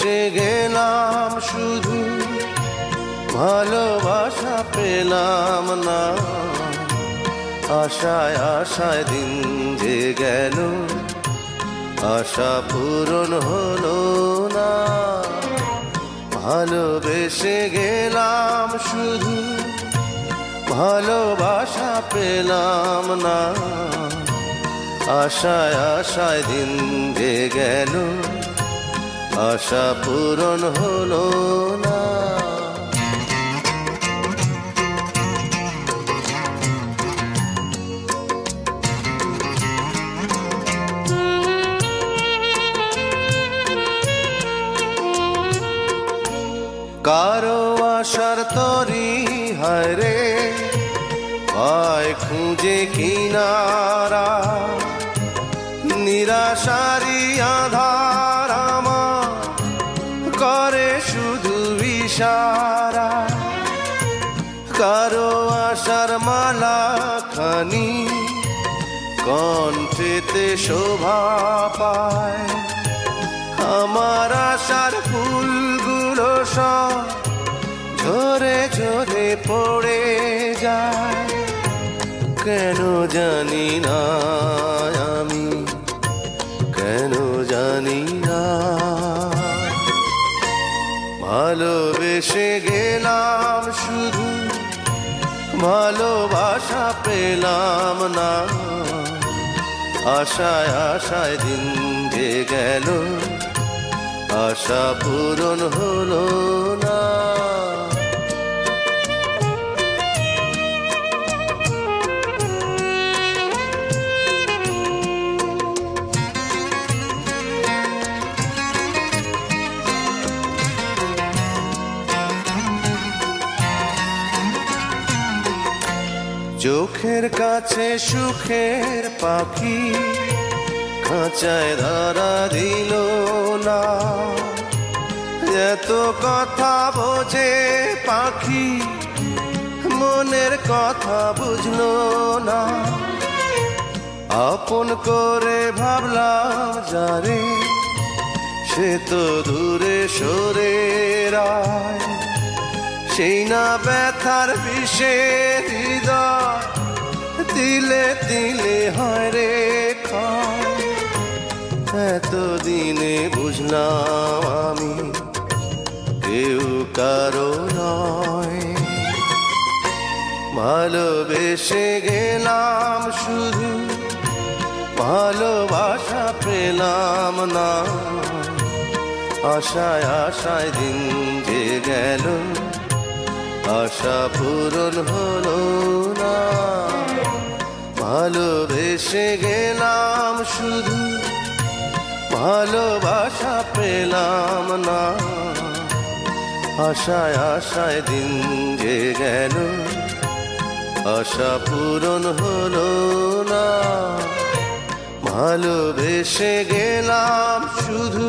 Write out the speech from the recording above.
ভালোবেসে গেলাম শুধু, ভালোবাসা পেলাম না। আশায় আশায় দিন যে গেল, আশা পূরণ হলো না। ভালোবেসে গেলাম শুধু, ভালোবাসা পেলাম না। আশায় আশায় দিন যে গেল, আশা পূরণ হলো না। কারো আশার তরি হায়রে, পায় খুঁজে কিনারা। নিরাশারি আধার আমার করে শুধু ইশারা। কারো আশার মালা খানি কণ্ঠেতে শোভা পায়। আমার আশার ফুলগুলো সব ঝরে ঝরে পড়ে যায়। কেন জানি না আমি, কেন জানি না। ভালোবেসে গেলাম শুধু, ভালোবাসা পেলাম না। আশায় আশায় দিন যে গেল, আশা পূরণ হলো না। চোখের কাছে সুখের পাখি খাঁচায় ধরা দিল না। এত কথা বোঝে পাখি, মনের কথা বুঝলো না। আপন করে ভাবলাম যারে, সে তো দূরে সরে রায়। সেই না ব্যথার বিষে হৃদয় দিলে দিলে হয় রে ক্ষয়। এতদিনে বুঝলাম আমি কেউ কারো নয়। ভালোবেসে গেলাম শুধু, ভালোবাসা পেলাম না। আশায় আশায় দিন যে গেল, আশা পূরণ হলো না। ভালোবেসে গেলাম শুধু, ভালোবাসা পেলাম না। আশায় আশায় দিন যে গেল, আশা পূরণ হলো না। ভালোবেসে গেলাম শুধু।